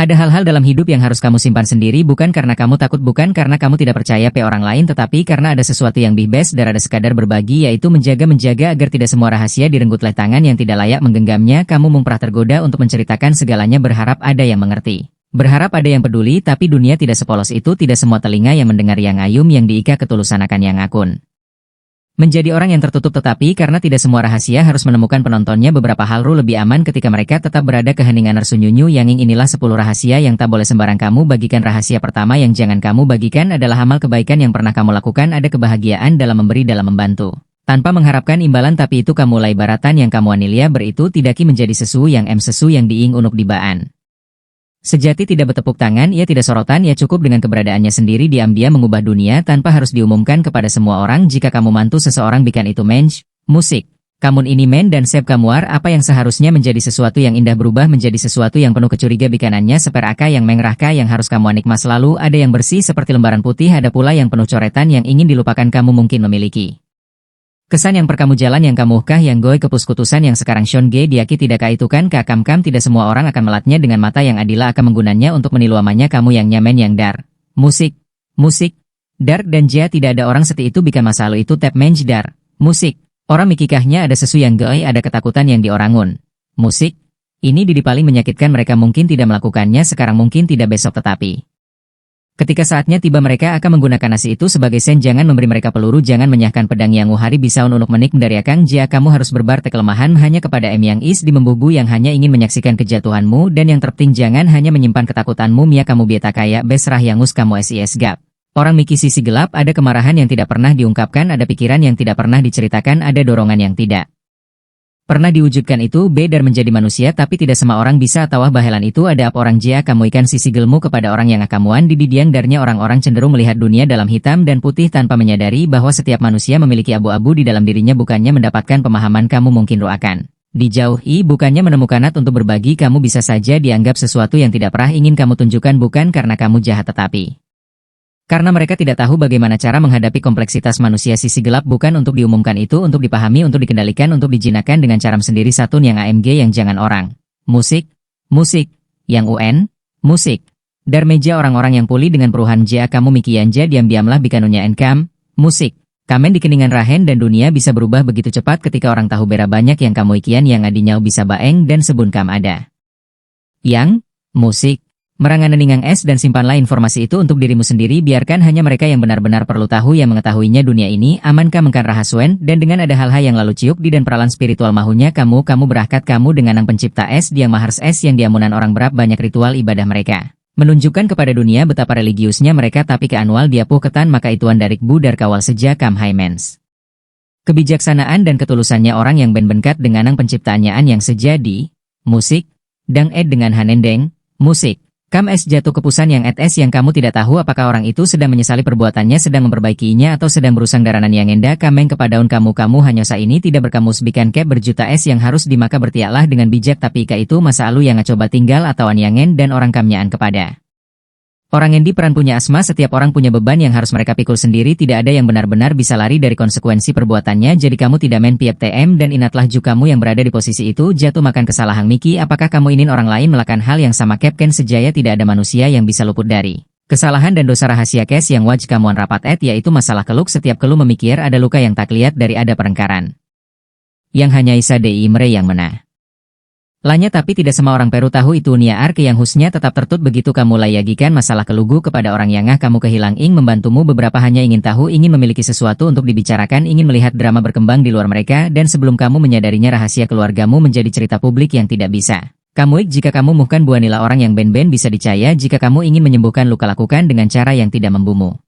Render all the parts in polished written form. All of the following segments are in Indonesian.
Ada hal-hal dalam hidup yang harus kamu simpan sendiri bukan karena kamu takut, bukan karena kamu tidak percaya orang lain, tetapi karena ada sesuatu yang lebih best dan ada sekadar berbagi, yaitu menjaga agar tidak semua rahasia direnggut oleh tangan yang tidak layak menggenggamnya. Kamu pernah tergoda untuk menceritakan segalanya, berharap ada yang mengerti. Berharap ada yang peduli, tapi dunia tidak sepolos itu. Tidak semua telinga yang mendengar yang ayum yang diika ketulusan akan yang akun. Menjadi orang yang tertutup, tetapi karena tidak semua rahasia harus menemukan penontonnya, beberapa hal lebih aman ketika mereka tetap berada keheningan tersunyunyu. Yang inilah 10 rahasia yang tak boleh sembarang kamu bagikan. Rahasia pertama yang jangan kamu bagikan adalah amal kebaikan yang pernah kamu lakukan. Ada kebahagiaan dalam memberi, dalam membantu tanpa mengharapkan imbalan, tapi itu kamu mulai baratan yang kamu anilia beritu tidaki menjadi sesu yang sesu yang diing unuk dibaan. Sejati tidak bertepuk tangan, ia tidak sorotan, ia cukup dengan keberadaannya sendiri. Dia mengubah dunia tanpa harus diumumkan kepada semua orang. Jika kamu mantu seseorang, bikin itu musik. Kamun ini dan sep kamuar, apa yang seharusnya menjadi sesuatu yang indah berubah menjadi sesuatu yang penuh kecuriga. Bikanannya seperaka yang mengerahka yang harus kamu nikmat selalu. Ada yang bersih seperti lembaran putih, ada pula yang penuh coretan yang ingin dilupakan. Kamu mungkin memiliki kesan yang perkamu jalan yang kamuhkah yang goy kepus kutusan yang sekarang Sean G diaki tidakkah itu kan kakam tidak semua orang akan melatnya dengan mata yang adila akan menggunanya untuk meniluamannya. Kamu yang nyamen yang dar musik dark dan jia tidak ada orang seperti itu bikin masa lalu itu tap dar musik orang mikikahnya ada sesu yang goy ada ketakutan yang diorangun musik ini paling menyakitkan. Mereka mungkin tidak melakukannya sekarang, mungkin tidak besok, tetapi ketika saatnya tiba mereka akan menggunakan nasi itu sebagai sen. Jangan memberi mereka peluru, jangan menyahkan pedang yang hari bisa unuk menik dari akang jia. Kamu harus berbarte kelemahan hanya kepada yang is di membubu yang hanya ingin menyaksikan kejatuhanmu. Dan yang terpenting jangan hanya menyimpan ketakutanmu. Mia kamu bieta kaya besrah yangus kamu sis gap. Orang miki sisi gelap, ada kemarahan yang tidak pernah diungkapkan, ada pikiran yang tidak pernah diceritakan, ada dorongan yang tidak pernah diwujudkan. Itu bedar menjadi manusia, tapi tidak semua orang bisa tahu bahelan itu ada apa. Orang jia kamu ikan sisi gelmu kepada orang yang akamuan di bidiang darnya. Orang-orang cenderung melihat dunia dalam hitam dan putih tanpa menyadari bahwa setiap manusia memiliki abu-abu di dalam dirinya. Bukannya mendapatkan pemahaman, kamu mungkin akan dijauhi, bukannya menemukan nat untuk berbagi. Kamu bisa saja dianggap sesuatu yang tidak pernah ingin kamu tunjukkan, bukan karena kamu jahat, tetapi karena mereka tidak tahu bagaimana cara menghadapi kompleksitas manusia sisi gelap. Bukan untuk diumumkan, itu untuk dipahami, untuk dikendalikan, untuk dijinakan dengan cara sendiri. Satu yang AMG yang jangan orang musik yang musik dar meja orang-orang yang pulih dengan peruhan ja. Kamu mikianja diam-diamlah bikanunya enkam musik kamen di keningan rahen dan dunia bisa berubah begitu cepat ketika orang tahu bera banyak yang kamu ikian yang adinyau bisa baeng dan sebun kam ada yang musik merangan neningang es dan simpanlah informasi itu untuk dirimu sendiri. Biarkan hanya mereka yang benar-benar perlu tahu yang mengetahuinya. Dunia ini amankah mengkan rahasuen dan dengan ada hal-hal yang lalu ciuk di dan peralan spiritual mahunya kamu berangkat kamu dengan ang pencipta es dia mahars es yang diamunan orang berap banyak ritual ibadah mereka menunjukkan kepada dunia betapa religiusnya mereka, tapi ke anual diapuh ketan maka ituan darik budar kawal seja kam haimens. Kebijaksanaan dan ketulusannya orang yang benkat dengan ang penciptaannya yang sejadi musik dang dengan hanendeng musik kam es jatuh kepusan yang es yang kamu tidak tahu apakah orang itu sedang menyesali perbuatannya, sedang memperbaikinya, atau sedang berusang daranan yang enda kameng kepadaun kamu hanya ini tidak berkamus bikan kep berjuta es yang harus dimaka. Bertiaklah dengan bijak, tapi ika itu masa lalu yang coba tinggal atau anyangen dan orang kamnyaan kepada orang yang di peran punya asma. Setiap orang punya beban yang harus mereka pikul sendiri. Tidak ada yang benar-benar bisa lari dari konsekuensi perbuatannya. Jadi kamu tidak main piap TM dan inatlah juga kamu yang berada di posisi itu jatuh makan kesalahan Miki. Apakah kamu ingin orang lain melakukan hal yang sama? Captain sejaya tidak ada manusia yang bisa luput dari kesalahan dan dosa. Rahasia kes yang waj kamuan rapat yaitu masalah keluk. Setiap kelu memikir ada luka yang tak lihat dari ada perengkaran yang hanya isa dei mere yang menah lanya, tapi tidak semua orang Peru tahu itu. Niar ke yang husnya tetap tertut begitu kamu layagikan masalah kelugu kepada orang yang kamu kehilang ing membantumu. Beberapa hanya ingin tahu, ingin memiliki sesuatu untuk dibicarakan, ingin melihat drama berkembang di luar mereka, dan sebelum kamu menyadarinya rahasia keluargamu menjadi cerita publik yang tidak bisa kamu jika kamu muhkan buanilah orang yang ben-ben bisa dicaya. Jika kamu ingin menyembuhkan luka, lakukan dengan cara yang tidak membumu.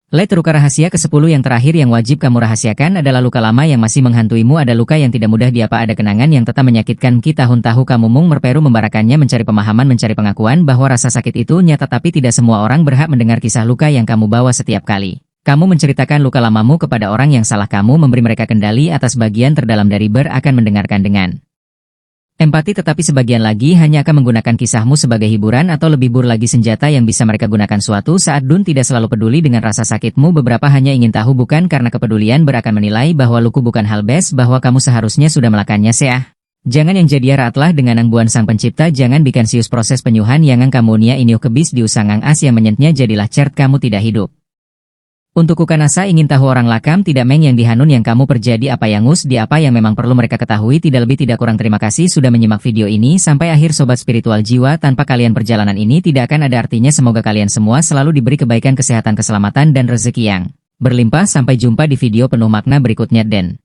Luka rahasia ke-10 yang terakhir yang wajib kamu rahasiakan adalah luka lama yang masih menghantuimu. Ada luka yang tidak mudah diapa, ada kenangan yang tetap menyakitkan. Tahun-tahun kamu merperu membarakannya, mencari pemahaman, mencari pengakuan bahwa rasa sakit itu nyata, tapi tidak semua orang berhak mendengar kisah luka yang kamu bawa. Setiap kali kamu menceritakan luka lamamu kepada orang yang salah, kamu memberi mereka kendali atas bagian terdalam dari akan mendengarkan dengan empati, tetapi sebagian lagi hanya akan menggunakan kisahmu sebagai hiburan atau lebih buruk lagi senjata yang bisa mereka gunakan suatu saat. Dun tidak selalu peduli dengan rasa sakitmu. Beberapa hanya ingin tahu, bukan karena kepedulian akan menilai bahwa luku bukan hal best, bahwa kamu seharusnya sudah melakukannya. Jangan yang jadi raatlah dengan ang buan sang pencipta, jangan bikin sius proses penyuhan yang ang kamunia ini kebis diusangang as yang menyentnya jadilah cert kamu tidak hidup. Untuk kukanasa ingin tahu orang lakam tidak meng yang dihanun yang kamu perjadi apa yang us di apa yang memang perlu mereka ketahui tidak lebih tidak kurang. Terima kasih sudah menyimak video ini sampai akhir sobat spiritual jiwa. Tanpa kalian perjalanan ini tidak akan ada artinya. Semoga kalian semua selalu diberi kebaikan, kesehatan, keselamatan dan rezeki yang berlimpah. Sampai jumpa di video penuh makna berikutnya den.